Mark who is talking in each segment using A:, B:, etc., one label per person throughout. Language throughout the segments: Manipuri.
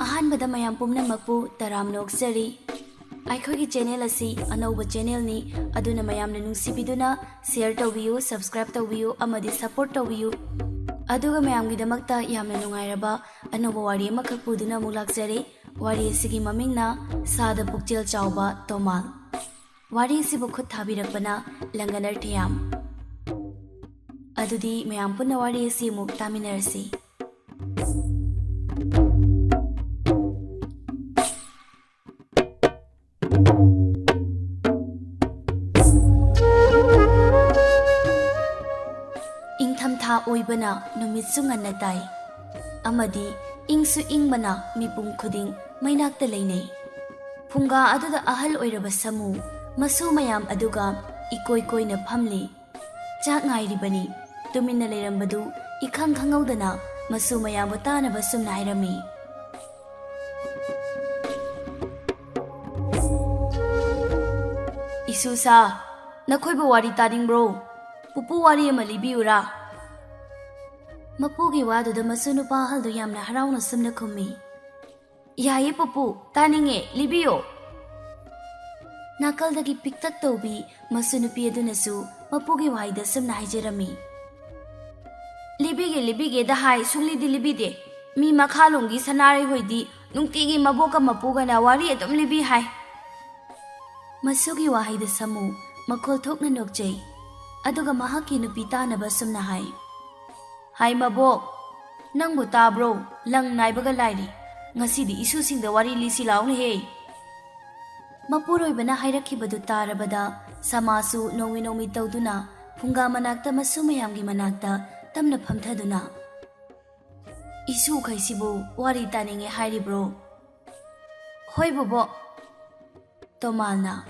A: ꯑꯍꯥꯟꯕꯗ ꯃꯌꯥꯝ ꯄꯨꯝꯅꯃꯛꯄꯨ ꯇꯔꯥꯝꯅ ꯑꯣꯛꯆꯔꯤ꯫ ꯑꯩꯈꯣꯏꯒꯤ ꯆꯦꯅꯦꯜ ꯑꯁꯤ ꯑꯅꯧꯕ ꯆꯦꯅꯦꯜꯅꯤ, ꯑꯗꯨꯅ ꯃꯌꯥꯝꯅ ꯅꯨꯡꯁꯤꯕꯤꯗꯨꯅ ꯁꯦꯌꯔ ꯇꯧꯕꯤꯌꯨ, ꯁꯕꯁꯀ꯭ꯔꯥꯏꯕ ꯇꯧꯕꯤꯌꯨ ꯑꯃꯗꯤ ꯁꯄꯣꯔꯠ ꯇꯧꯕꯤꯌꯨ꯫ ꯑꯗꯨꯒ ꯃꯌꯥꯝꯒꯤꯗꯃꯛꯇ ꯌꯥꯝꯅ ꯅꯨꯡꯉꯥꯏꯔꯕ ꯑꯅꯧꯕ ꯋꯥꯔꯤ ꯑꯃꯈꯛ ꯄꯨꯗꯨꯅ ꯑꯃꯨꯛ ꯂꯥꯛꯆꯔꯦ꯫ ꯋꯥꯔꯤ ꯑꯁꯤꯒꯤ ꯃꯃꯤꯡꯅ ꯁꯥꯗ ꯄꯨꯛꯆꯦꯜ ꯆꯥꯎꯕ ꯇꯣꯃꯥꯜ꯫ ꯋꯥꯔꯤ ꯑꯁꯤꯕꯨ ꯈꯨꯠ ꯊꯥꯕꯤꯔꯛꯄꯅ ꯂꯪꯒꯅꯔ ꯊꯤꯌꯥꯝ꯫ ꯑꯗꯨꯗꯤ ꯃꯌꯥꯝ ꯄꯨꯟꯅ ꯋꯥꯔꯤ ꯑꯁꯤ ꯑꯃꯨꯛ ꯇꯥꯃꯤꯟꯅꯔꯁꯤ꯫ ꯏꯪꯊꯝꯊꯥ ꯑꯣꯏꯕꯅ ꯅꯨꯃꯤꯠꯁꯨ ꯉꯟꯅ ꯇꯥꯏ, ꯑꯃꯗꯤ ꯏꯪꯁꯨ ꯏꯪꯕꯅ ꯃꯤꯄꯨꯝ ꯈꯨꯗꯤꯡ ꯃꯩꯅꯥꯛꯇ ꯂꯩꯅꯩ꯫ ꯐꯨꯡꯒꯥ ꯑꯗꯨꯗ ꯑꯍꯜ ꯑꯣꯏꯔꯕ ꯁꯥꯃꯨ ꯃꯁꯨ ꯃꯌꯥꯝ ꯑꯗꯨꯒ ꯏꯀꯣꯏ ꯀꯣꯏꯅ ꯐꯝꯂꯤ꯫ ꯆꯥꯛ ꯉꯥꯏꯔꯤꯕꯅꯤ꯫ ꯇꯨꯃꯤꯟꯅ ꯂꯩꯔꯝꯕꯗꯨ ꯏꯈꯪ ꯈꯪꯍꯧꯗꯅ ꯃꯁꯨ ꯃꯌꯥꯝꯕꯨ ꯇꯥꯅꯕ ꯁꯨꯝꯅ ꯍꯥꯏꯔꯝꯃꯤ꯫ ꯏꯁꯨꯁꯥ, ꯅꯈꯣꯏꯕꯨ ꯋꯥꯔꯤ ꯇꯥꯅꯤꯡꯕ꯭ꯔꯣ? ꯄꯨꯄꯨ ꯋꯥꯔꯤ ꯑꯃ ꯂꯤꯕꯤꯌꯨꯔꯥ? ꯃꯄꯨꯒꯤ ꯋꯥꯗꯨꯗ ꯃꯁꯨ ꯅꯨꯄꯥ ꯑꯍꯜꯗꯨ ꯌꯥꯝꯅ ꯍꯔꯥꯎꯅ ꯁꯨꯝꯅ ꯈꯨꯝꯃꯤ꯫ ꯌꯥꯏꯌꯦ ꯄꯨꯄꯨ, ꯇꯥꯅꯤꯡꯉꯦ, ꯂꯤꯕꯤꯌꯣ꯫ ꯅꯥꯀꯜꯗꯒꯤ ꯄꯤꯛꯇꯛ ꯇꯧꯕꯤ ꯃꯁꯨ ꯅꯨꯄꯤ ꯑꯗꯨꯅꯁꯨ ꯃꯄꯨꯒꯤ ꯋꯥꯍꯩꯗ ꯁꯨꯝꯅ ꯍꯥꯏꯖꯔꯝꯃꯤ꯫ ꯂꯤꯕꯤꯒꯦ ꯂꯤꯕꯤꯒꯦꯗ ꯍꯥꯏ ꯁꯨꯡꯂꯤꯗꯤ ꯂꯤꯕꯤꯗꯦ꯫ ꯃꯤ ꯃꯈꯥꯂꯣꯝꯒꯤ ꯁꯅꯥꯔꯩ ꯍꯣꯏꯗꯤ ꯅꯨꯡꯇꯤꯒꯤ ꯃꯕꯣꯛꯀ ꯃꯄꯨꯒꯅ ꯋꯥꯔꯤ ꯑꯗꯨꯝ ꯂꯤꯕꯤ ꯍꯥꯏ꯫ ꯃꯁꯨꯒꯤ ꯋꯥꯍꯩꯗ ꯁꯥꯃꯨ ꯃꯈꯣꯜ ꯊꯣꯛꯅ ꯅꯣꯛꯆꯩ, ꯑꯗꯨꯒ ꯃꯍꯥꯛꯀꯤ ꯅꯨꯄꯤ ꯇꯥꯅꯕ ꯁꯨꯝꯅ ꯍꯥꯏ꯫ ꯍꯥꯏ ꯃꯕꯣꯛ, ꯅꯪꯕꯨ ꯇꯥꯕ꯭ꯔꯣ? ꯂꯪ ꯅꯥꯏꯕꯒ ꯂꯥꯏꯔꯤ, ꯉꯁꯤꯗꯤ ꯏꯁꯨꯁꯤꯡꯗ ꯋꯥꯔꯤ ꯂꯤꯁꯤ ꯂꯥꯎꯅꯦꯍꯦ꯫ ꯃꯄꯨꯔꯣꯏꯕꯅ ꯍꯥꯏꯔꯛꯈꯤꯕꯗꯨ ꯇꯥꯔꯕꯗ ꯁꯃꯥꯁꯨ ꯅꯣꯡꯃꯤ ꯅꯣꯡꯃꯤ ꯇꯧꯗꯨꯅ ꯐꯨꯡꯒꯥ ꯃꯅꯥꯛꯇ ꯃꯁꯨ ꯃꯌꯥꯝꯒꯤ ꯃꯅꯥꯛꯇ ꯇꯞꯅ ꯐꯝꯊꯗꯨꯅ, ꯏꯁꯨꯈꯩꯁꯤꯕꯨ ꯋꯥꯔꯤ ꯇꯥꯅꯤꯡꯉꯦ ꯍꯥꯏꯔꯤꯕ꯭ꯔꯣ? ꯍꯣꯏ ꯕꯣꯕꯣꯛ꯫ ꯇꯣꯃꯥꯜꯅ,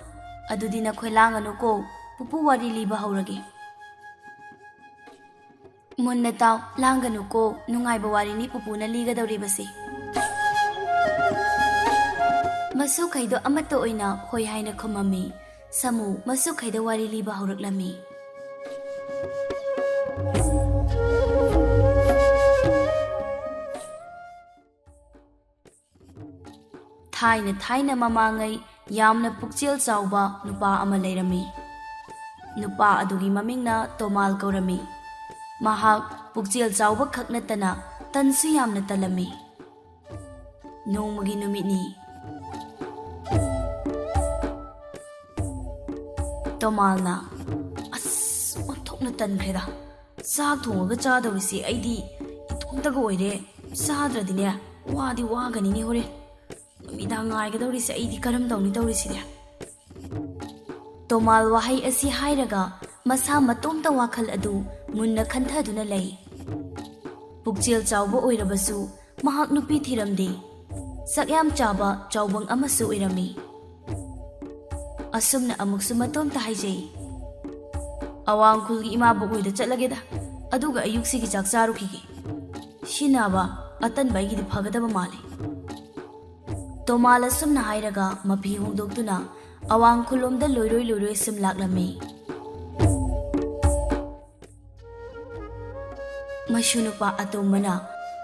A: ꯑꯗꯨꯗꯤ ꯅꯈꯣꯏ ꯂꯥꯡꯒꯅꯨꯀꯣ, ꯄꯨꯄꯨ ꯋꯥꯔꯤ ꯂꯤꯕ ꯍꯧꯔꯒꯦ꯫ ꯃꯨꯟꯅ ꯇꯥꯎ, ꯂꯥꯡꯒꯅꯨꯀꯣ, ꯅꯨꯡꯉꯥꯏꯕ ꯋꯥꯔꯤꯅꯤ ꯄꯨꯄꯨꯅ ꯂꯤꯒꯗꯧꯔꯤꯕꯁꯤ꯫ ꯃꯁꯨꯈꯩꯗꯣ ꯑꯃꯠꯇ ꯑꯣꯏꯅ ꯍꯣꯏ ꯍꯥꯏꯅ ꯈꯨꯝꯃꯝꯃꯤ꯫ ꯁꯥꯃꯨ ꯃꯁꯨꯈꯩꯗ ꯋꯥꯔꯤ ꯂꯤꯕ ꯍꯧꯔꯛꯂꯝꯃꯤ꯫ ꯊꯥꯏꯅ ꯊꯥꯏꯅ ꯃꯃꯥꯡꯉꯩ ꯌꯥꯝꯅ ꯄꯨꯛꯆꯦꯜ ꯆꯥꯎꯕ ꯅꯨꯄꯥ ꯑꯃ ꯂꯩꯔꯝꯃꯤ꯫ ꯅꯨꯄꯥ ꯑꯗꯨꯒꯤ ꯃꯃꯤꯡꯅ ꯇꯣꯃꯥꯜ ꯀꯧꯔꯝꯃꯤ꯫ ꯃꯍꯥꯛ ꯄꯨꯛꯆꯦꯜ ꯆꯥꯎꯕ ꯈꯛ ꯅꯠꯇꯅ ꯇꯟꯁꯨ ꯌꯥꯝꯅ ꯇꯜꯂꯝꯃꯤ꯫ ꯅꯣꯡꯃꯒꯤ ꯅꯨꯃꯤꯠꯅꯤ꯫ ꯇꯣꯃꯥꯜꯅ, ꯑꯁ ꯑꯣꯟꯊꯣꯛꯅ ꯇꯟꯈ꯭ꯔꯦꯗ, ꯆꯥꯛ ꯊꯣꯡꯉꯒ ꯆꯥꯗꯧꯔꯤꯁꯦ ꯑꯩꯗꯤ ꯏꯇꯣꯝꯇꯒ ꯑꯣꯏꯔꯦ, ꯆꯥꯗ꯭ꯔꯗꯤꯅꯦ ꯋꯥꯗꯤ ꯋꯥꯒꯅꯤꯅꯦ ꯍꯣꯔꯦꯟ, ꯅꯨꯃꯤꯗꯥꯡ ꯉꯥꯏꯒꯗꯧꯔꯤꯁꯦ ꯑꯩꯗꯤ ꯀꯔꯝ ꯇꯧꯅꯤ ꯇꯧꯔꯤꯁꯤꯗꯤ꯫ ꯇꯣꯃꯥꯜ ꯋꯥꯍꯩ ꯑꯁꯤ ꯍꯥꯏꯔꯒ ꯃꯁꯥ ꯃꯇꯣꯝꯇ ꯋꯥꯈꯜ ꯑꯗꯨ ꯃꯨꯟꯅ ꯈꯟꯊꯗꯨꯅ ꯂꯩ꯫ ꯄꯨꯛꯆꯦꯜ ꯆꯥꯎꯕ ꯑꯣꯏꯔꯕꯁꯨ ꯃꯍꯥꯛ ꯅꯨꯄꯤ ꯊꯤꯔꯝꯗꯦ꯫ ꯆꯥꯛꯌꯥꯝ ꯆꯥꯕ ꯆꯥꯎꯕꯪ ꯑꯃꯁꯨ ꯑꯣꯏꯔꯝꯃꯤ꯫ ꯑꯁꯨꯝꯅ ꯑꯃꯨꯛꯁꯨ ꯃꯇꯣꯝꯇ ꯍꯥꯏꯖꯩ, ꯑꯋꯥꯡꯈꯨꯜꯒꯤ ꯏꯃꯥꯕꯣꯛ ꯍꯣꯏꯗ ꯆꯠꯂꯒꯦꯗ, ꯑꯗꯨꯒ ꯑꯌꯨꯛꯁꯤꯒꯤ ꯆꯥꯛ ꯆꯥꯔꯨꯈꯤꯒꯦ꯫ ꯁꯤꯅꯥꯕ ꯑꯇꯟꯕ ꯑꯩꯒꯤꯗꯤ ꯐꯒꯗꯕ ꯃꯥꯜꯂꯤ꯫ ꯇꯣꯃꯥꯜ ꯑꯁꯨꯝꯅ ꯍꯥꯏꯔꯒ ꯃꯐꯤ ꯍꯣꯡꯗꯣꯛꯇꯨꯅ ꯑꯋꯥꯡꯈꯨꯜꯂꯣꯝꯗ ꯂꯣꯏꯔꯣꯏ ꯂꯣꯏꯔꯣꯏ ꯁꯨꯝ ꯂꯥꯛꯂꯝꯃꯤ꯫ ꯃꯁꯨ ꯅꯨꯄꯥ ꯑꯇꯣꯝꯕꯅ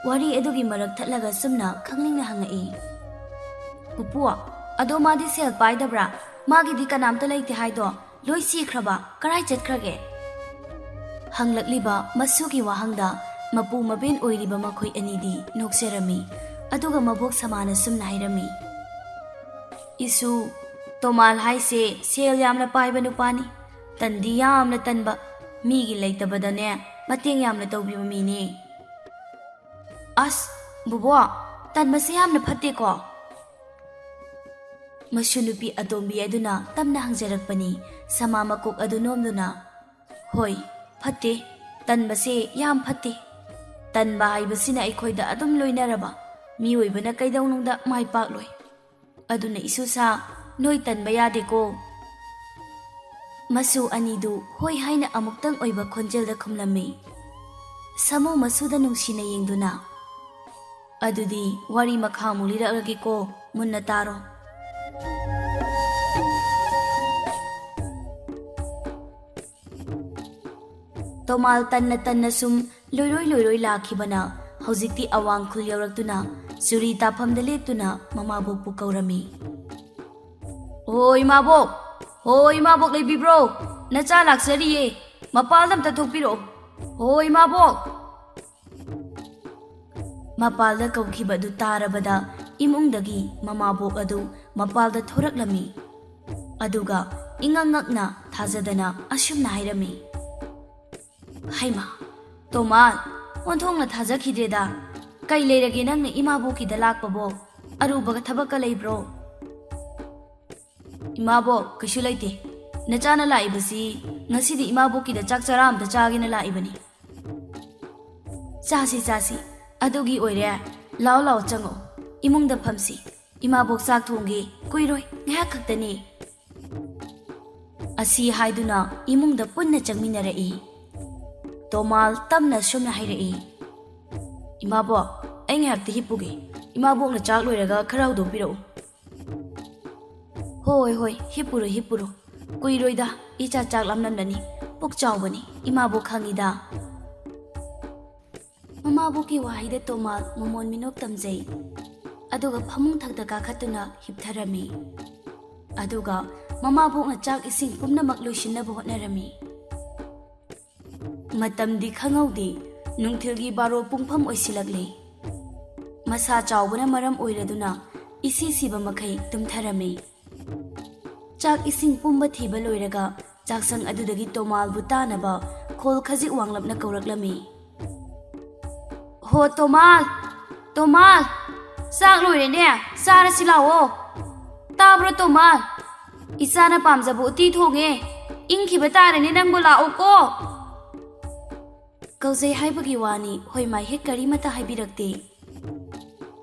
A: ꯋꯥꯔꯤ ꯑꯗꯨꯒꯤ ꯃꯔꯛ ꯊꯠꯂꯒ ꯁꯨꯝꯅ ꯈꯪꯅꯤꯡꯅ ꯍꯪꯉꯛꯏ꯫ ꯄꯨꯄꯨ, ꯑꯗꯣ ꯃꯥꯗꯤ ꯁꯦꯜ ꯄꯥꯏꯗꯕ꯭ꯔꯥ? ꯃꯥꯒꯤꯗꯤ ꯀꯅꯥꯝꯇ ꯂꯩꯇꯦ ꯍꯥꯏꯗꯣ, ꯂꯣꯏ ꯁꯤꯈ꯭ꯔꯕ, ꯀꯔꯥꯏ ꯆꯠꯈ꯭ꯔꯒꯦ? ꯍꯪꯂꯛꯂꯤꯕ ꯃꯁꯨꯒꯤ ꯋꯥꯍꯪꯗ ꯃꯄꯨ ꯃꯕꯦꯟ ꯑꯣꯏꯔꯤꯕ ꯃꯈꯣꯏ ꯑꯅꯤꯗꯤ ꯅꯣꯛꯆꯔꯝꯃꯤ, ꯑꯗꯨꯒ ꯃꯕꯣꯛ ꯁꯃꯥꯅ ꯁꯨꯝꯅ ꯍꯥꯏꯔꯝꯃꯤ꯫ ꯏꯁꯨ, ꯇꯣꯃꯥꯜ ꯍꯥꯏꯁꯦ ꯁꯦꯜ ꯌꯥꯝꯅ ꯄꯥꯏꯕ ꯅꯨꯄꯥꯅꯤ, ꯇꯟꯗꯤ ꯌꯥꯝꯅ ꯇꯟꯕ, ꯃꯤꯒꯤ ꯂꯩꯇꯕꯗꯅꯦ ꯃꯇꯦꯡ ꯌꯥꯝꯅ ꯇꯧꯕꯤꯕ ꯃꯤꯅꯦ꯫ ꯑꯁ ꯕꯣꯕꯣꯛ, ꯇꯟꯕꯁꯦ ꯌꯥꯝꯅ ꯐꯠꯇꯦꯀꯣ? ꯃꯁꯨ ꯅꯨꯄꯤ ꯑꯇꯣꯝꯕꯤ ꯑꯗꯨꯅ ꯇꯞꯅ ꯍꯪꯖꯔꯛꯄꯅꯤ꯫ ꯁꯃꯥ ꯃꯀꯣꯛ ꯑꯗꯨ ꯅꯣꯝꯗꯨꯅ, ꯍꯣꯏ ꯐꯠꯇꯦ, ꯇꯟꯕꯁꯦ ꯌꯥꯝ ꯐꯠꯇꯦ꯫ ꯇꯟꯕ ꯍꯥꯏꯕꯁꯤꯅ ꯑꯩꯈꯣꯏꯗ ꯑꯗꯨꯝ ꯂꯣꯏꯅꯔꯕ, ꯃꯤꯑꯣꯏꯕꯅ ꯀꯩꯗꯧꯅꯨꯡꯗ ꯃꯥꯏ ꯄꯥꯛꯂꯣꯏ꯫ ꯑꯗꯨꯅ ꯏꯁꯨꯁꯥ, ꯅꯣꯏ ꯇꯟꯕ ꯌꯥꯗꯦꯀꯣ꯫ ꯃꯁꯨ ꯑꯅꯤꯗꯨ ꯍꯣꯏ ꯍꯥꯏꯅ ꯑꯃꯨꯛꯇꯪ ꯑꯣꯏꯕ ꯈꯣꯟꯖꯦꯜꯗ ꯈꯨꯝꯂꯝꯃꯤ꯫ ꯁꯥꯃꯨ ꯃꯁꯨꯗ ꯅꯨꯡꯁꯤꯅ ꯌꯦꯡꯗꯨꯅ, ꯑꯗꯨꯗꯤ ꯋꯥꯔꯤ ꯃꯈꯥ ꯑꯃꯨꯛ ꯂꯤꯔꯛꯑꯒꯦꯀꯣ, ꯃꯨꯟꯅ ꯇꯥꯔꯣ꯫ Tomal tanna tanna sum loi lakhibana hojikti awang khul yauraktuna suri tafamda leptuna mamabokpu kaurami. Hoi mabok! Hoi mabok leibibro! Nacha laksariye! Mapaldam tathokpiro! Hoi mabok! Mapalda kaukibadu tarabada imungdagi mamabok adu mapalda thoraklami. Aduga ingangakna thazadana asumna hairami. Haima! Tomal! Onthongna thazakhidreda. Kai leirage nangna imabokida lakpabo arubaga thabakka leibro. Imabok kaishu laite. Nachana laibasi ngasidi imabokida chak chara amta chagina laibani. Chasi adugi oire lao chango imungda phamsi imabok chak thongge kuiroi ngahak khaktani. Asi haiduna imungda punna changminarai. Tomal tamna somna hairai. Imabok ai ngahakti hipuge imabokna chak loiraga khara hudopiro. Hoi hipuro kuiroida icha chak lamnamdani Pukchel bani imabok khangida. Mamaboki wahida Tomal momon minok tamjai. Aduga phamung thakda kakhatuna hiptharami. Aduga mamabokna chak ising pumnamak loisinnabu hotnarami. Matamdi khangawdi nungthilgi baro pungpham oisilakle. Masa chawbana maram oiraduna isi siba makhai tumtharami. Chak ising pumba thiba loiraga chaksang adudagi Tomal bu tanaba khol khaji wanglapna kauraklami. Ho Tomal! Chak loirene sara silao. Tabro Tomal! Isana pamjabu uti thonge ingkhiba tarene nangbu lao ko. Kauzai haibagi wani hoi mai he karimata haibirakte.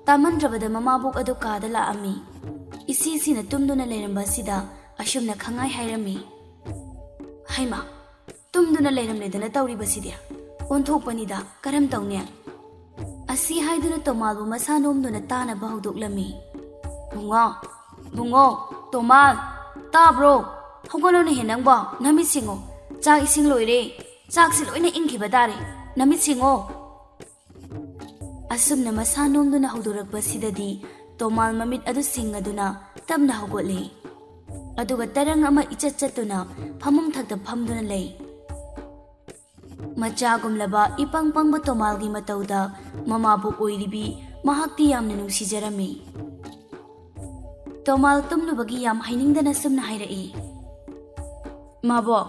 A: Tamandrabada mamabok adu kada laami. Isi sina tumduna leiramba sida asumna khangai hairami. Haima, tumduna leiramledana tauribasidya. Onthokpanida karam tawne. Asi haiduna Tomalbu masa nomduna tanaba haudoklami. Bungo, Tomal, tabro, haugalona he nangba, namit singo, chak ising loire, chak siloina ingkhiba tare, namit singo. Asumna masa nomduna haudorakbasidadi Tomal mamit adu singaduna tamna haugole. Aduga tarang ama ichatchatuna phamung thakta phamduna lei. Machagumlaba ipangpangba Tomalgi matauda mamabok oiribi mahakti yamna nungsijarami. Tomal tumlubagi yam hainingdana sumna hairai. Mabok,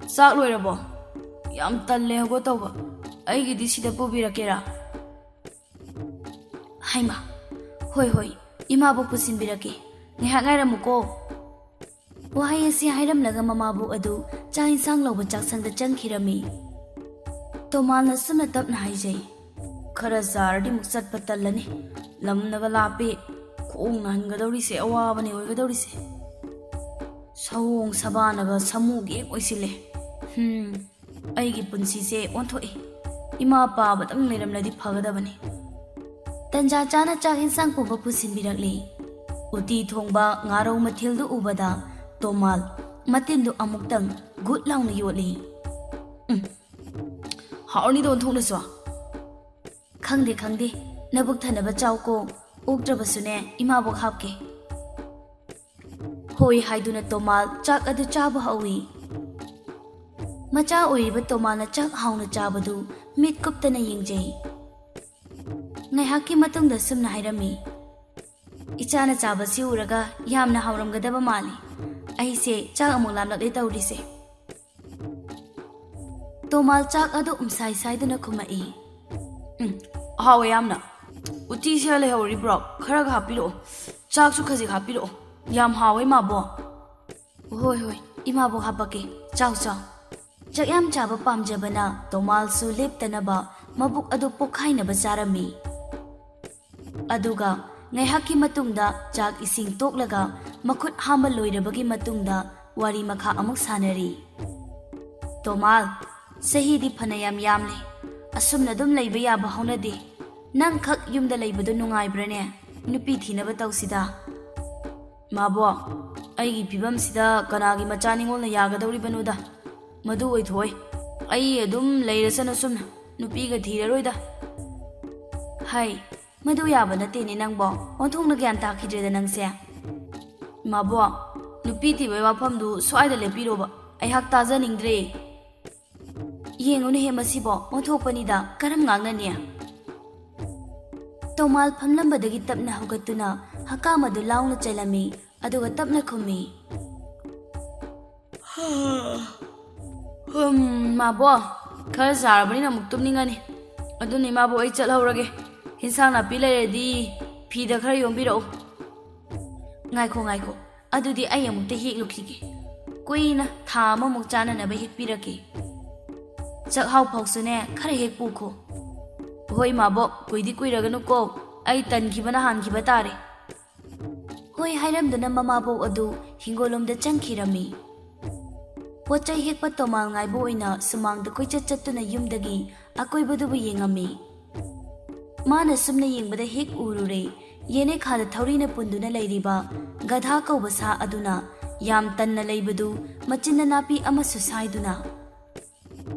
A: chak loirabo. Yam talle hago tawba. Aigidi sida pubirakera. Haima, hoi, imabok pusinbirake. Ngahak ngairamuko. Wahai asi hairamlaga mamabok adu cha insang lawba chaksangda changkhirami. Tomalna sumna tapna haijai. Khara zardi muk chatpa tallani. Lamnaga lape khongna hangadaurise awabani oigadaurise. Sawong sabanaga samug ek oisile. Aigi punsise onthoi. Ima pa batang leiramladi phagadabani. Tanja chana chak insang puba pusinbirakle. Uti thongba ngarau mathildu ubada Tomal matindu amuktang gut launa yoli. Hauni don thongna swa. Khangde nabuk thanaba chawko ukdrabasune imabok hapke. Hoi haiduna Tomal chak adu chaba hawi. Macha oiriba Tomalna chak hauna chabadu mit kuptana yengjai. Ngaihaki matungda sumna hairami. Ichana chabasi uraga yamna hauramgadaba mali. Aise chak amuk lamlakle taurise. Tomal chak adu umsai saiduna khumai. Hawe yamna. Uti siya lehawri bro. Kharaga hapilo. Chak su khazik hapilo. Yam hawe mabo. Hoi, imabo hapake. Chow. Chak yam chaba pamjabana Tomal su leptanaba mabuk adu pokhainaba charami. Aduga ngaihaki matungda chak ising toklaga makhut hamba loirabagi matungda wari makha amuk sanari. Tomal, sahidi phanayam yamle. Asumna dum leiba yaba haunade. Nang khak yumda leibadu nungaibrane. Nupi thinaba tausida. Mabo, aigi pibam sida kanagi machaningolna yagadawribanoda. Madu oithoi. ꯑꯩ ꯑꯗꯨꯝ ꯂꯩꯔꯁꯅꯨ ꯁꯨꯝꯅ ꯅꯨꯄꯤꯒ ꯊꯤꯔꯔꯣꯏꯗ. ꯍꯩ ꯃꯗꯨ ꯌꯥꯕ ꯅꯠꯇꯦꯅꯦ ꯅꯪꯕꯣ. ꯑꯣꯟꯊꯣꯛꯅ ꯒ꯭ꯌꯥꯟ ꯇꯥꯈꯤꯗ꯭ꯔꯦꯗ ꯅꯪꯁꯦ. ꯏꯃꯥꯕꯣꯛ ꯅꯨꯄꯤ ꯊꯤꯕꯒꯤ ꯋꯥꯐꯝꯗꯨ ꯁ꯭ꯋꯥꯏꯗ ꯂꯦꯞꯄꯤꯔꯣꯕ. ꯑꯩꯍꯥꯛ ꯇꯥꯖꯅꯤꯡꯗ꯭ꯔꯦ. ꯌꯦꯡꯉꯨꯅꯦꯍꯦ ꯃꯁꯤꯕꯣ ꯑꯣꯟꯊꯣꯛꯄꯅꯤꯗ ꯀꯔꯝ ꯉꯥꯡꯅꯅꯤ. ꯇꯣꯃꯥꯜ ꯐꯝꯂꯝꯕꯗꯒꯤ ꯇꯞꯅ ꯍꯧꯒꯠꯇꯨꯅ ꯍꯀꯥꯝ ꯑꯗꯨ ꯂꯥꯎꯅ ꯆꯜꯂꯝꯃꯤ ꯑꯗꯨꯒ ꯇꯞꯅ ꯈꯨꯝꯃꯤ. ꯏꯃꯥꯕꯣꯛ ꯈꯔ ꯆꯥꯔꯕꯅꯤꯅ ꯑꯃꯨꯛ ꯇꯨꯝꯅꯤꯡꯉꯅꯤ. ꯑꯗꯨꯅ ꯏꯃꯥꯕꯣꯛ ꯑꯩ ꯆꯠꯍꯧꯔꯒꯦ. ꯏꯟꯁꯥꯡ ꯅꯥꯄꯤ ꯂꯩꯔꯗꯤ ꯐꯤꯗ ꯈꯔ ꯌꯣꯝꯕꯤꯔꯛꯎ. ꯉꯥꯏꯈꯣ ꯑꯗꯨꯗꯤ ꯑꯩ ꯑꯃꯨꯛꯇ ꯍꯦꯛꯂꯨꯈꯤꯒꯦ. ꯀꯨꯏꯅ ꯊꯥ ꯑꯃꯃꯨꯛ ꯆꯥꯅꯅꯕ ꯍꯦꯛꯄꯤꯔꯛꯀꯦ. ꯆꯥꯛꯍꯥꯎ ꯐꯥꯎꯁꯨꯅꯦ ꯈꯔ ꯍꯦꯛ ꯄꯨꯈꯣ. ꯍꯣꯏ ꯏꯃꯥꯕꯣꯛ ꯀꯨꯏꯗꯤ ꯀꯨꯏꯔꯒꯅꯨꯀꯣ. ꯑꯩ ꯇꯟꯈꯤꯕꯅ ꯍꯥꯟꯈꯤꯕ ꯇꯥꯔꯦ. ꯍꯣꯏ ꯍꯥꯏꯔꯝꯗꯨꯅ ꯃꯃꯥꯕꯣꯛ ꯑꯗꯨ ꯍꯤꯡꯒꯣꯜꯂꯣꯝꯗ ꯆꯪꯈꯤꯔꯝꯃꯤ. ꯄꯣꯠꯆꯩ ꯍꯦꯛꯄ ꯇꯣꯃꯥꯜ ꯉꯥꯏꯕ ꯑꯣꯏꯅ ꯁꯨꯃꯥꯡꯗ ꯀꯣꯏꯆꯠ ꯆꯠꯇꯨꯅ ꯌꯨꯝꯗꯒꯤ ꯑꯀꯣꯏꯕꯗꯨꯕꯨ ꯌꯦꯡꯉꯝꯃꯤ. ꯃꯥꯅ ꯁꯨꯝꯅ ꯌꯦꯡꯕꯗ ꯍꯦꯛ ꯎꯔꯨꯔꯦ ꯌꯦꯅꯦꯈꯥꯗ ꯊꯧꯔꯤꯅ ꯄꯨꯟꯗꯨꯅ ꯂꯩꯔꯤꯕ ꯒꯙꯥ ꯀꯧꯕ ꯁꯥ ꯑꯗꯨꯅ ꯌꯥꯝ ꯇꯟꯅ ꯂꯩꯕꯗꯨ ꯃꯆꯤꯟꯅ ꯅꯥꯄꯤ ꯑꯃꯁꯨ ꯁꯥꯏꯗꯨꯅ.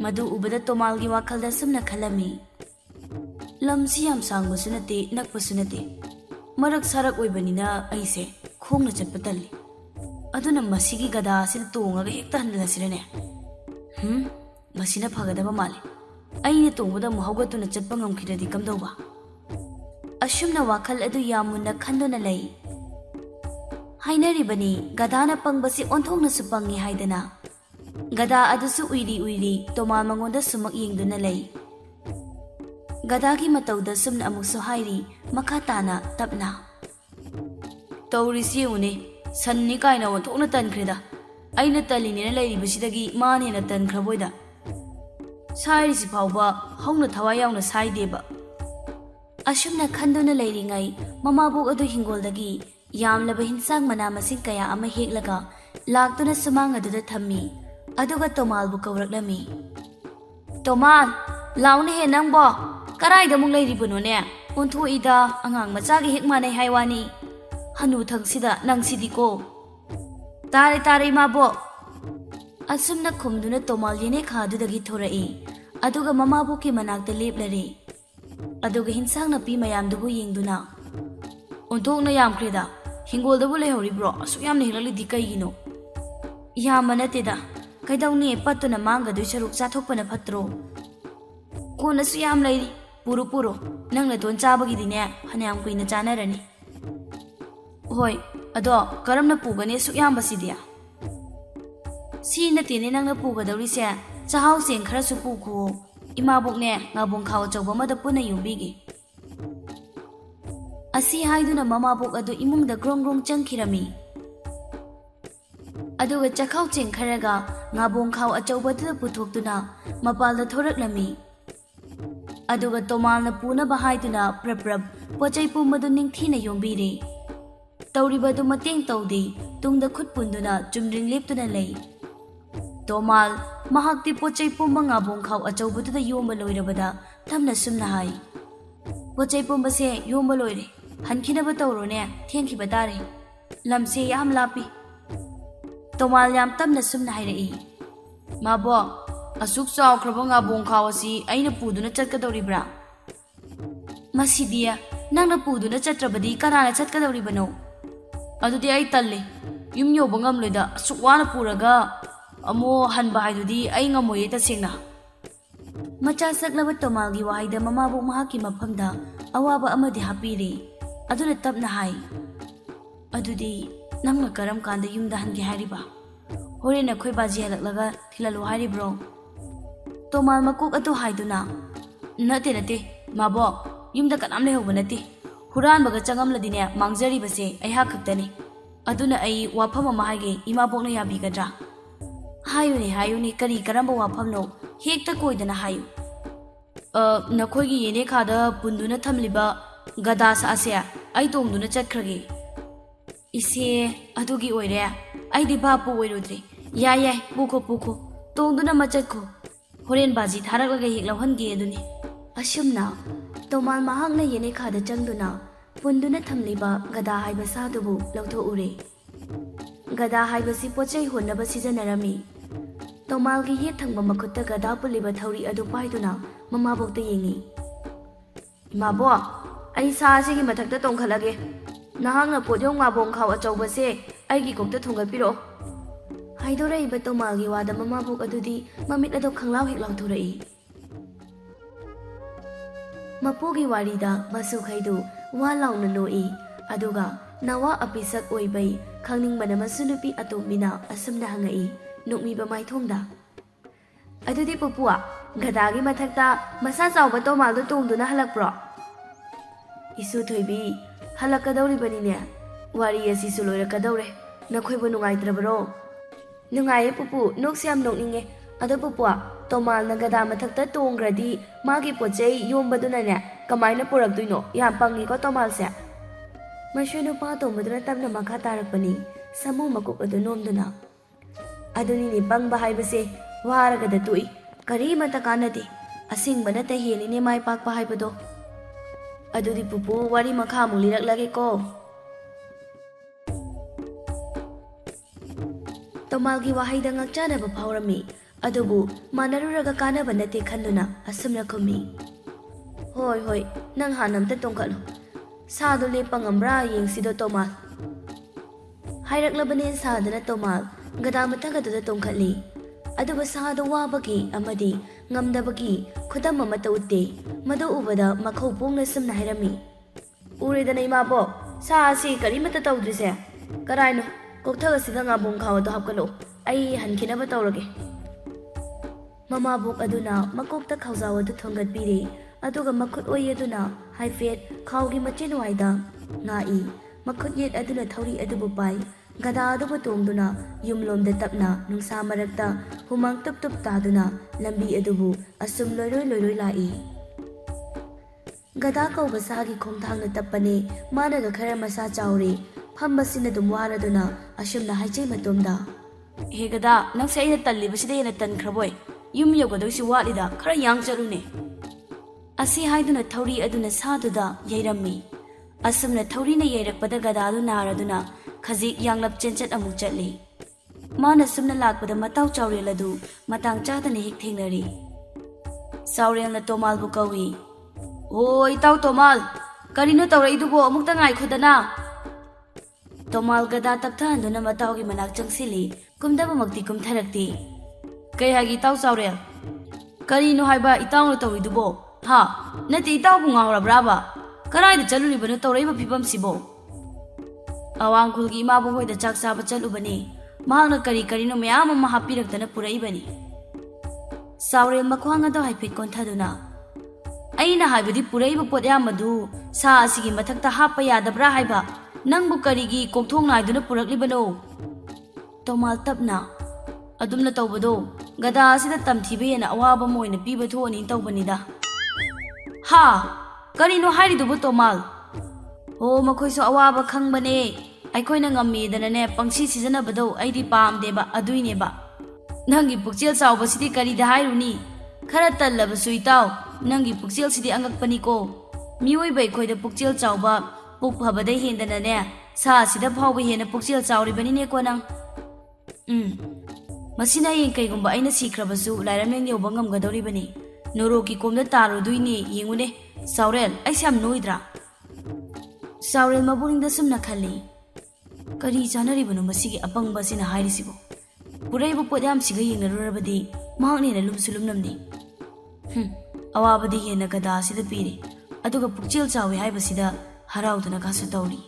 A: ꯃꯗꯨ ꯎꯕꯗ ꯇꯣꯃꯥꯜꯒꯤ ꯋꯥꯈꯜꯗ ꯁꯨꯝꯅ ꯈꯜꯂꯝꯃꯤ. ꯂꯝꯁꯤ ꯌꯥꯝ ꯁꯥꯡꯕꯁꯨ ꯅꯠꯇꯦ ꯅꯛꯄꯁꯨ ꯅꯠꯇꯦ. ꯃꯔꯛ ꯁꯥꯔꯛ ꯑꯣꯏꯕꯅꯤꯅ ꯑꯩꯁꯦ ꯈꯣꯡꯅ ꯆꯠꯄ ꯇꯜꯂꯤ. ꯑꯗꯨꯅ ꯃꯁꯤꯒꯤ ꯒꯙꯥ ꯑꯁꯤꯗ ꯇꯣꯡꯉꯒ ꯍꯦꯛꯇ ꯍꯟꯗꯔꯁꯤꯔꯅꯦ. ꯃꯁꯤꯅ ꯐꯒꯗꯕ ꯃꯥꯜꯂꯤ. ꯑꯩꯅ ꯇꯣꯡꯕꯗ ꯑꯃꯨꯛ ꯍꯧꯒꯠꯇꯨꯅ ꯆꯠꯄ ꯉꯝꯈꯤꯗ꯭ꯔꯗꯤ ꯀꯝꯗꯧꯕ. ꯑꯁꯨꯝꯅ ꯋꯥꯈꯜ ꯑꯗꯨ ꯌꯥꯝ ꯃꯨꯟꯅ ꯈꯟꯗꯨꯅ ꯂꯩ. ꯍꯥꯏꯅꯔꯤꯕꯅꯤ ꯒꯙꯥꯅ ꯄꯪꯕꯁꯤ ꯑꯣꯟꯊꯣꯛꯅꯁꯨ ꯄꯪꯉꯤ ꯍꯥꯏꯗꯅ. ꯒꯙꯥ ꯑꯗꯨꯁꯨ ꯎꯏꯔꯤ ꯇꯣꯃꯥꯜ ꯃꯉꯣꯟꯗ ꯁꯨꯃꯛ ꯌꯦꯡꯗꯨꯅ ꯂꯩ. ꯒꯙꯥꯒꯤ ꯃꯇꯧꯗ ꯁꯨꯝꯅ ꯑꯃꯨꯛꯁꯨ ꯍꯥꯏꯔꯤ ꯃꯈꯥ ꯇꯥꯅ ꯇꯞꯅ. ꯇꯧꯔꯤꯁꯤ ꯌꯦꯡꯉꯨꯅꯦ. ꯁꯟꯅꯤ ꯀꯥꯏꯅ ꯑꯣꯟꯊꯣꯛꯅ ꯇꯟꯈ꯭ꯔꯦꯗ. ꯑꯩꯅ ꯇꯜꯂꯤꯅꯦꯅ ꯂꯩꯔꯤꯕꯁꯤꯗꯒꯤ ꯃꯥꯅ ꯍꯦꯟꯅ ꯇꯟꯈ꯭ꯔꯕꯣꯏꯗ. ꯁꯥꯏꯔꯤꯁꯤ ꯐꯥꯎꯕ ꯍꯧꯅ ꯊꯋꯥꯏ ꯌꯥꯎꯅ ꯁꯥꯏꯗꯦꯕ. ꯑꯁꯨꯝꯅ ꯈꯟꯗꯨꯅ ꯂꯩꯔꯤꯉꯩ ꯃꯃꯥꯕꯣꯛ ꯑꯗꯨ ꯍꯤꯡꯒꯣꯜꯗꯒꯤ ꯌꯥꯝꯂꯕ ꯍꯤꯟꯁꯥꯡ ꯃꯅꯥ ꯃꯁꯤꯡ ꯀꯌꯥ ꯑꯃ ꯍꯦꯛꯂꯒ ꯂꯥꯛꯇꯨꯅ ꯁꯨꯃꯥꯡ ꯑꯗꯨꯗ ꯊꯝꯃꯤ. ꯑꯗꯨꯒ ꯇꯣꯃꯥꯜꯕꯨ ꯀꯧꯔꯛꯂꯝꯃꯤ. ꯇꯣꯃꯥꯜ ꯂꯥꯎꯅꯦꯍꯦ ꯅꯪꯕꯣ. ꯀꯔꯥꯏꯗ ꯑꯃꯨꯛ ꯂꯩꯔꯤꯕꯅꯣꯅꯦ. ꯑꯣꯟꯊꯣꯛꯏꯗ ꯑꯉꯥꯡ ꯃꯆꯥꯒꯤ ꯍꯦꯛ ꯃꯥꯟꯅꯩ ꯍꯥꯏ ꯋꯥꯅꯤ. ꯍꯅꯨꯊꯪꯁꯤꯗ ꯅꯪꯁꯤꯗꯤꯀꯣ. ꯇꯥꯔꯦ ꯏꯃꯥꯕꯣꯛ. ꯑꯁꯨꯝꯅ ꯈꯨꯝꯗꯨꯅ ꯇꯣꯃꯥꯜ ꯌꯦꯅꯦꯈꯥ ꯑꯗꯨꯗꯒꯤ ꯊꯣꯔꯛꯏ. ꯑꯗꯨꯒ ꯃꯃꯥꯕꯣꯛꯀꯤ ꯃꯅꯥꯛꯇ ꯂꯦꯞꯂꯔꯦ. ꯑꯗꯨꯒ ꯍꯤꯟꯁꯥꯡ ナꯄꯤ ꯃꯌꯥꯝꯗꯨꯕꯨ ꯌꯦꯡꯗꯨꯅ ꯑꯣꯟꯊꯣꯛꯅ ꯌꯥꯝꯈ꯭ꯔꯦꯗ. ꯍꯤꯡꯒꯣꯜꯗꯕꯨ ꯂꯩꯍꯧꯔꯤꯕ꯭ꯔꯣ? ꯑꯁꯨꯛ ꯌꯥꯝꯅ ꯍꯦꯛꯂꯛꯂꯤꯗꯤ ꯀꯩꯒꯤꯅꯣ? ꯌꯥꯝꯕ ꯅꯠꯇꯦꯗ. ꯀꯩꯗꯧꯅꯤ ꯄꯠꯇꯨꯅ ꯃꯥꯡꯒꯗꯣꯏ ꯁꯔꯨꯛ ꯆꯥꯊꯣꯛꯄꯅ ꯐꯠꯇ꯭ꯔꯣ? ꯀꯣꯟꯅꯁꯨ ꯌꯥꯝ ꯂꯩꯔꯤ. ꯄꯨꯔꯣ. ꯅꯪ ꯅꯇꯣꯟ ꯆꯥꯕꯒꯤꯗꯤꯅꯦ ꯐꯅꯌꯥꯝ ꯀꯨꯏꯅ ꯆꯥꯅꯔꯅꯤ. ꯍꯣꯏ ꯑꯗꯣ ꯀꯔꯝꯅ ꯄꯨꯒꯅꯤ ꯑꯁꯨꯛ ꯌꯥꯝꯕꯁꯤꯗꯤ? ꯁꯤ ꯅꯠꯇꯦꯅꯦ ꯅꯪꯅ ꯄꯨꯒꯗꯧꯔꯤꯁꯦ. ꯆꯥꯛꯍꯥꯎ ꯆꯦꯡ ꯈꯔꯁꯨ ꯄꯨꯈꯣ. ꯏꯃꯥꯕꯣꯛꯅꯦ ꯉꯥꯕꯣꯡ ꯈꯥꯎ ꯑꯆꯧꯕ ꯑꯃꯗ ꯄꯨꯟꯅ ꯌꯣꯝꯕꯤꯒꯦ. ꯑꯁꯤ ꯍꯥꯏꯗꯨꯅ ꯃꯃꯥꯕꯣꯛ ꯑꯗꯨ ꯏꯃꯨꯡꯗ ꯒ꯭ꯔꯣꯡ ꯆꯪꯈꯤꯔꯝꯃꯤ. ꯑꯗꯨꯒ ꯆꯥꯛꯍꯥꯎ ꯆꯦꯡ ꯈꯔꯒ ꯉꯥꯕꯣꯡ ꯈꯥꯎ ꯑꯆꯧꯕꯗꯨꯗ ꯄꯨꯊꯣꯛꯇꯨꯅ ꯃꯄꯥꯜꯗ ꯊꯣꯔꯛꯂꯝꯃꯤ. ꯑꯗꯨꯒ ꯇꯣꯃꯥꯜꯅ ꯄꯨꯅꯕ ꯍꯥꯏꯗꯨꯅ ꯄ꯭ꯔꯞ ꯄꯣꯠꯆꯩ ꯄꯨꯝꯕꯗꯨ ꯅꯤꯡꯊꯤꯅ ꯌꯣꯝꯕꯤꯔꯦ. ꯇꯧꯔꯤꯕꯗꯨ ꯃꯇꯦꯡ ꯇꯧꯗꯦ. ꯇꯨꯡꯗ ꯈꯨꯠ ꯄꯨꯟꯗꯨꯅ ꯆꯨꯝꯗ꯭ꯔꯤꯡ ꯂꯦꯞꯇꯨꯅ ꯂꯩ. ꯇꯣꯃꯥꯜ ꯃꯍꯥꯛꯇꯤ ꯄꯣꯠꯆꯩ ꯄꯨꯝꯕ ꯉꯥꯕꯣꯡ ꯈꯥꯎ ꯑꯆꯧꯕꯗꯨꯗ ꯌꯣꯝꯕ ꯂꯣꯏꯔꯕꯗ ꯇꯞꯅ ꯁꯨꯝꯅ ꯍꯥꯏ. ꯄꯣꯠꯆꯩ ꯄꯨꯝꯕꯁꯦ ꯌꯣꯝꯕ ꯂꯣꯏꯔꯦ. ꯍꯟꯈꯤꯅꯕ ꯇꯧꯔꯣꯅꯦ. ꯊꯦꯡꯈꯤꯕ ꯇꯥꯔꯦ. ꯂꯝꯁꯦ ꯌꯥꯝ ꯂꯥꯞꯄꯤ. ꯇꯣꯃꯥꯜ ꯌꯥꯝ ꯇꯞꯅ ꯁꯨꯝꯅ ꯍꯥꯏꯔꯛꯏ. ꯃꯥꯕꯣꯛ ꯑꯁꯨꯛ ꯆꯥꯎꯈ꯭ꯔꯕ ꯉꯥꯕꯣꯡ ꯈꯥꯎ ꯑꯁꯤ ꯑꯩꯅ ꯄꯨꯗꯨꯅ ꯆꯠꯀꯗꯧꯔꯤꯕ꯭ꯔꯥ? ꯃꯁꯤꯗꯤ ꯅꯪꯅ ꯄꯨꯗꯨꯅ ꯆꯠꯇ꯭ꯔꯕꯗꯤ ꯀꯅꯥꯅ ꯆꯠꯀꯗꯧꯔꯤꯕꯅꯣ? ꯑꯗꯨꯗꯤ ꯑꯩ ꯇꯜꯂꯤ. ꯌꯨꯝ ꯌꯧꯕ ꯉꯝꯂꯣꯏꯗ. ꯑꯁꯨꯛ ꯋꯥꯅ ꯄꯨꯔꯒ ꯑꯃꯨꯛ ꯍꯟꯕ ꯍꯥꯏꯗꯨꯗꯤ ꯑꯩ ꯉꯝꯃꯣꯏꯌꯦ ꯇꯁꯦꯡꯅ. ꯃꯆꯥ ꯁꯛꯂꯕ ꯇꯣꯃꯥꯜꯒꯤ ꯋꯥꯍꯩꯗ ꯃꯃꯥꯕꯣꯛ ꯃꯍꯥꯛꯀꯤ ꯃꯐꯝꯗ ꯑꯋꯥꯕ ꯑꯃꯗꯤ ꯍꯥꯞꯄꯤꯔꯦ. ꯑꯗꯨꯅ ꯇꯞꯅ ꯍꯥꯏ. ꯑꯗꯨꯗꯤ ꯅꯪꯅ ꯀꯔꯝ ꯀꯥꯟꯗ ꯌꯨꯝꯗ ꯍꯟꯒꯦ ꯍꯥꯏꯔꯤꯕ? ꯍꯣꯔꯦꯟ ꯑꯩꯈꯣꯏ ꯕꯥꯖꯤ ꯍꯜꯂꯛꯂꯒ ꯊꯤꯜꯍꯜꯂꯨ ꯍꯥꯏꯔꯤꯕ꯭ꯔో? ꯇꯣꯃꯥꯜ ꯃꯀꯣꯛ ꯑꯗꯨ ꯍꯥꯏꯗꯨꯅ ꯅꯠꯇꯦ ꯃꯥꯕꯣꯛ. ꯌꯨꯝꯗ ꯀꯅꯥꯝ ꯂꯩꯍꯧꯕ ꯅꯠꯇꯦ. ꯍꯨꯔꯥꯟꯕꯒ ꯆꯪꯉꯝꯂꯗꯤꯅꯦ ꯃꯥꯡꯖꯔꯤꯕꯁꯦ ꯑꯩꯍꯥꯛ ꯈꯛꯇꯅꯤ. ꯑꯗꯨꯅ ꯑꯩ ꯋꯥꯐꯝ ꯑꯃ ꯍꯥꯏꯒꯦ. ꯏꯃꯥꯕꯣꯛꯅ ꯌꯥꯕꯤꯒꯗ꯭ꯔꯥ? ꯍꯥꯏꯌꯨꯅꯦ ꯀꯔꯝꯕ ꯋꯥꯐꯝꯅꯣ? ꯍꯦꯛꯇ ꯀꯣꯏꯗꯅ ꯍꯥꯏꯌꯨ. ꯅꯈꯣꯏꯒꯤ ꯌꯦꯅꯦꯈꯥꯗ ꯄꯨꯟꯗꯨꯅ ꯊꯝꯂꯤꯕ ꯒꯙꯥ ꯁꯥꯁꯦ ꯑꯩ ꯇꯣꯡꯗꯨꯅ ꯆꯠꯈ꯭ꯔꯒꯦ. ꯏꯁꯦ ꯑꯗꯨꯒꯤ ꯑꯣꯏꯔꯦ. ꯑꯩꯗꯤ ꯚꯥꯞꯄꯨ ꯑꯣꯏꯔꯨꯗ꯭ꯔꯦ. ꯌꯥꯏ ꯄꯨꯈꯣ. ꯇꯣꯡꯗꯨꯅ ꯃꯆꯠꯈꯣ. ꯍꯣꯔꯦꯟ ꯕꯥꯖꯤ ꯊꯥꯔꯛꯂꯒ ꯍꯦꯛ ꯂꯧꯍꯟꯒꯦ ꯑꯗꯨꯅꯤ. ꯑꯁꯨꯝꯅ ꯇꯣꯃꯥꯜ ꯃꯍꯥꯛꯅ ꯌꯦꯅꯦꯈꯥꯗ ꯆꯪꯗꯨꯅ ꯄꯨꯟꯗꯨꯅ ꯊꯝꯂꯤꯕ ꯒꯙꯥ ꯍꯥꯏꯕ ꯁꯥꯗꯨꯕꯨ ꯂꯧꯊꯣꯛꯎꯔꯦ. ꯒꯙꯥ ꯍꯥꯏꯕꯁꯤ ꯄꯣꯠꯆꯩ ꯍꯣꯟꯅꯕ ꯁꯤꯖꯤꯟꯅꯔꯝꯃꯤ. Tomalgi yet thangba makutta gada puliba thori adu paiduna mamabokta yengi. Imabo, ai sa asigi mathakta tongkhalage. Nahangna podyong mabong khaw achawbase aigi kokta thongalpiro. Haidoraiba Tomalgi wada mamabok adudi mamit ado khanglaw hek lawthurai. Mapugi warida masukhaidu wa lawna noi aduga nawa apisak oibai khangningmana masunupi atombina asamna hangai nokmiba maithongda. Adudi pupua gadagi mathakta masa chawba Tomaldu tongduna halakpro. Isu thoibi halakadawribanine wari asisu loirakadawre nakhoibu nungaitrabro. Nungaye pupu noksiam nokninge ado pupua Tomal na gada mathakta tongradi magi pochei yombadunane kamaina purakduino yam pangi ko Tomal se. Mashuno pa tombaduna tamna makha tarakpani samu makuk adu nomduna. Aduni ni pangba haibase waragada tui kari mata kanati asingbana ta heline mai pakpa haibado. Adudi pupu wari makha mulirak lage ko. Tomalgi wahaida ngakchanaba phawrami adubu manaruraga kanaba nate khanduna asumna khumi. Hoi nang hanamta tongkalo sadu lepa ngambra yengsido Tomal. Hairaklavane sadana Tomal gada mathagadada tongkhali aduba sadu wabagi amadi ngamdabagi khudam amata utte madu ubada makhau pongna sumna hairami. Uredana imabo sa asi karimata tawdrise karaino kokthag asida ngabong khawado hapkalo ai hankinaba tawrage. Mamabok aduna makokta khawjawadu thongatpire aduga makhut oyeduna haifet khawgi machin waida ngai makhut yet aduna thori adubu pai gada adubu tongduna yumlomda tapna nungsa marakta humang tup taduna lambi adubu asum loiroi lai. Gada kauba sagi khongthangna tappane managa khara masa chawre phambasina dum waraduna asumna haijai matomda. He gada nangse aina tallibasida yana tankraboi yum yogadosi walida khara yang chalune. Asi haiduna thori aduna saduda yairammi. Asumna thorina yairakpada gadadu naraduna khazik yanglap chenchat amuk chatli. Mana sumna lakpada mataw chawrel adu matang chadana hek thengnari. Saurelna Tomal bu kawi. Oi taw Tomal, karino tawraidubo amukta ngaikhodana. Tomal gada tapthanduna matawgi manak changsili kumdaba makti kumtharakti. Kay hagi taw saurel. Karino haiba itawna tawridubo. Ha, nati itaw bunga horabraba. Karaida chalulibano tawraiba pipam sibo. Awangkulgi imabu hoida chak saba chalubani. Mahangna karino mayama mahapiraktana puraibani. Saurel makhwang ado haipit konthaduna. Aina haibadi puraiba podyamadu sa asigi mathakta happa yadabra haiba. Nangbu karigi kokthong naiduna puraklibano. Tomal tapna adumna tawbado gada asida tamthiba yana awaba moina piba thoni tawbanida. Ha, karino hairidubu Tomal. Ho makhoiso awaba khangbane aikoina ngammedanane pangsi sijanabado aidi pamdeba aduineba. Nangi Pukchel Chaoba sidi karida hairuni khara tallabasu itaw nangi Pukchel sidi angakpani ko. Miyoiba aikoida Pukchel Chaoba puk phabadai hendanane sa sida phawba hena Pukchel Chauribanine ko nang. Masina yeng kaigumba aina sikhrabasu lairameng yoba ngamgadoribani. Noroki komda taruduini yengune Saurel aisam noidra. Saurel maburingda sumna khali. Kari chanaribano masigi apangba sina hairisibo. Puraibu podyam siga yengnarurabadi mahaknena lumsulumnamni. Awabadi hena gada sida piri. Aduga Pukchel Chawi haibasida harauduna kasu tawri.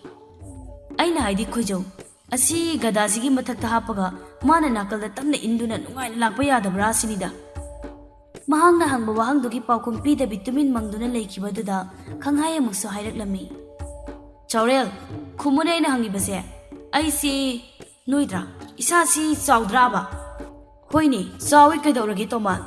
A: Aina haidi khojau. Asi gada sigi mathakta hapaga mana nakalda tamna induna nungaina lakpa yadabra sinida. Mahangna hangba wahangdugi paukum pidabi tumin mangduna laikhibaduda khanghai amuksu hairaklammi. Chaurel, khumune aina hangibase. Aisi noidra isasi chawdraba. Hoini chawi kaidawrage Tomal.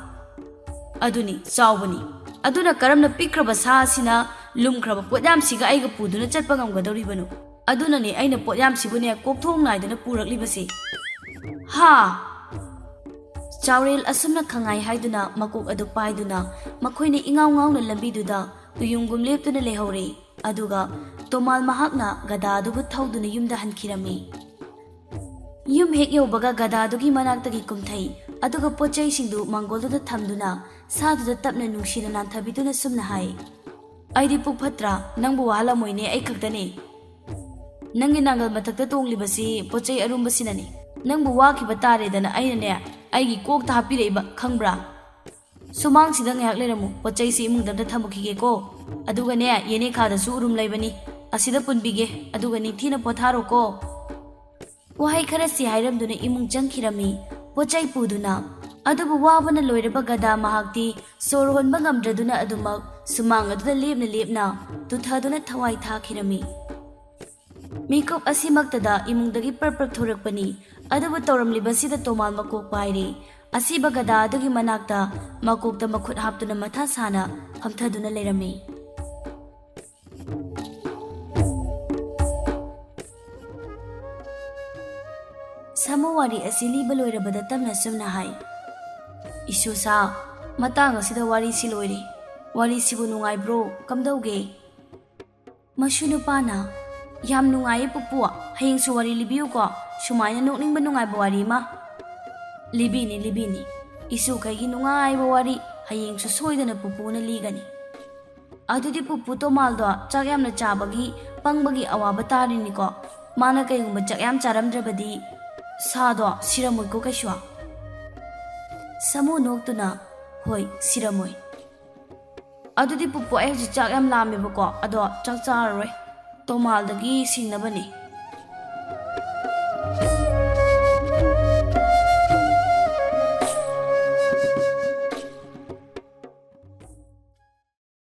A: Aduni chawbani. Aduna karamna pikraba sa asina lumkraba podyam siga aiga puduna chatpa ngamgadoribano. Aduna ni aina podyam sibune kokthong naiduna puraklibase. Ha! Chaurel asumna khangai haiduna makuk adu paiduna makhoina ingaw ngawna lambiduda uyungum leptuna lehore. Aduga Tomal mahakna gada adubu thawduna yumda hankhirami. Yum hek yobaga gada adugi manaktagi kumthai ꯑꯗꯨꯒ ꯄꯣꯠꯆꯩꯁꯤꯡꯗꯨ ꯃꯥꯡꯒꯣꯜꯗꯨꯗ ꯊꯝꯗꯨꯅ ꯁꯥꯗꯨꯗ ꯇꯞꯅ ꯅꯨꯡꯁꯤꯅ ꯅꯥꯟꯊꯕꯤꯗꯨꯅ ꯁꯨꯝꯅ ꯍꯥꯏ ꯑꯩꯗꯤ ꯄꯨꯛ ꯐꯠꯇ꯭ꯔꯥ ꯅꯪꯕꯨ ꯋꯥꯍꯜꯂꯝꯃꯣꯏꯅꯦ ꯑꯩ ꯈꯛꯇꯅꯦ ꯅꯪꯒꯤ ꯅꯥꯡꯒꯜ ꯃꯊꯛꯇ ꯇꯣꯡꯂꯤꯕꯁꯤ ꯄꯣꯠꯆꯩ ꯑꯔꯨꯝꯕꯁꯤꯅꯅꯤ ꯅꯪꯕꯨ ꯋꯥꯈꯤꯕ ꯇꯥꯔꯦꯗꯅ ꯑꯩꯅꯅꯦ ꯑꯩꯒꯤ ꯀꯣꯛꯇ ꯍꯥꯞꯄꯤꯔꯛꯏꯕ ꯈꯪꯕ꯭ꯔꯥ ꯁꯨꯃꯥꯡꯁꯤꯗ ꯉꯥꯏꯍꯥꯛ ꯂꯩꯔꯝꯃꯨ ꯄꯣꯠꯆꯩꯁꯤ ꯏꯃꯨꯡꯗ ꯑꯝꯇ ꯊꯝꯃꯨꯈꯤꯒꯦꯀꯣ ꯑꯗꯨꯒꯅꯦ ꯌꯦꯅꯦꯈꯥꯗꯁꯨ ꯎꯔꯨꯝ ꯂꯩꯕꯅꯤ ꯑꯁꯤꯗ ꯄꯨꯟꯕꯤꯒꯦ ꯑꯗꯨꯒ ꯅꯤꯡꯊꯤꯅ ꯄꯣꯊꯥꯔꯣꯀꯣ ꯋꯥꯍꯩ ꯈꯔꯁꯤ ꯍꯥꯏꯔꯝꯗꯨꯅ ꯏꯃꯨꯡ ꯆꯪꯈꯤꯔꯝꯃꯤ ꯄꯣꯠꯆꯩ ꯄꯨꯗꯨꯅ ꯑꯗꯨꯕꯨ ꯋꯥꯕꯅ ꯂꯣꯏꯔꯕ ꯒꯗꯥ ꯃꯍꯥꯛꯇꯤ ꯁꯣꯔ ꯍꯣꯟꯕ ꯉꯝꯗ꯭ꯔꯗꯨꯅ ꯑꯗꯨꯃꯛ ꯁꯨꯃꯥꯡ ꯑꯗꯨꯗ ꯂꯦꯞꯅ ꯇꯨꯊꯗꯨꯅ ꯊꯋꯥꯏ ꯊꯥꯈꯤꯔꯝꯃꯤ ꯃꯤꯀꯨꯞ ꯑꯁꯤꯃꯛꯇꯗ ꯏꯃꯨꯡꯗꯒꯤ ꯄꯔꯄꯔ ꯊꯣꯔꯛꯄꯅꯤ ꯑꯗꯨꯕꯨ ꯇꯧꯔꯝꯂꯤꯕꯁꯤꯗ ꯇꯣꯃꯥꯜ ꯃꯀꯣꯛ ꯄꯥꯏꯔꯦ ꯑꯁꯤꯕ ꯒꯗꯥ ꯑꯗꯨꯒꯤ ꯃꯅꯥꯛꯇ ꯃꯀꯣꯛꯇ ꯃꯈꯨꯠ ꯍꯥꯞꯇꯨꯅ ꯃꯊꯥ ꯁꯥꯅ ꯐꯝꯊꯗꯨꯅ ꯂꯩꯔꯝꯃꯤ ꯁꯥꯃꯨ ꯋꯥꯔꯤ ꯑꯁꯤ ꯂꯤꯕ ꯂꯣꯏꯔꯕꯗ ꯇꯞꯅ ꯁꯨꯝꯅ ꯍꯥꯏ ꯏꯁꯨꯁꯥ ꯃꯇꯥꯡ ꯑꯁꯤꯗ ꯋꯥꯔꯤꯁꯤ ꯂꯣꯏꯔꯦ ꯋꯥꯔꯤꯁꯤꯕꯨ ꯅꯨꯡꯉꯥꯏꯕ꯭ꯔꯣ ꯀꯝꯗꯧꯒꯦ ꯃꯁꯨ ꯅꯨꯄꯥꯅ ꯌꯥꯝ ꯅꯨꯡꯉꯥꯏꯌꯦ ꯄꯨꯄꯨ ꯍꯌꯦꯡꯁꯨ ꯋꯥꯔꯤ ꯂꯤꯕꯤꯌꯨꯀꯣ ꯁꯨꯃꯥꯏꯅ ꯅꯣꯛꯅꯤꯡꯕ ꯅꯨꯡꯉꯥꯏꯕ ꯋꯥꯔꯤ ꯑꯃ ꯂꯤꯕꯤꯅꯤ ꯏꯁꯨꯈꯩꯒꯤ ꯅꯨꯡꯉꯥꯏꯕ ꯋꯥꯔꯤ ꯍꯌꯦꯡꯁꯨ ꯁꯣꯏꯗꯅ ꯄꯨꯄꯨꯅ ꯂꯤꯒꯅꯤ ꯑꯗꯨꯗꯤ ꯄꯨꯄꯨ ꯇꯣꯃꯥꯜꯗꯣ ꯆꯥꯛ ꯌꯥꯝꯅ ꯆꯥꯕꯒꯤ ꯄꯪꯕꯒꯤ ꯑꯋꯥꯕ ꯇꯥꯔꯤꯅꯤꯀꯣ ꯃꯥꯅ ꯀꯩꯒꯨꯝꯕ ꯆꯥꯛ ꯌꯥꯝ ꯆꯥꯔꯝꯗ꯭ꯔꯕꯗꯤ ꯁꯥꯗꯣ ꯁꯤꯔꯝꯃꯣꯏꯀꯣ ꯀꯩꯁꯨ ꯁꯥꯃꯨ ꯅꯣꯛꯇꯨꯅ ꯍꯣꯏ ꯁꯤꯔꯝꯃꯣꯏ ꯑꯗꯨꯗꯤ ꯄꯨꯄꯨ ꯑꯩ ꯍꯧꯖꯤꯛ ꯆꯥꯛ ꯌꯥꯝ ꯂꯥꯝꯃꯦꯕꯀꯣ ꯑꯗꯣ ꯆꯥꯛ ꯆꯥꯔꯔꯣꯏ ꯇꯣꯃꯥꯜꯗꯒꯤ ꯁꯤꯡꯅꯕꯅꯤ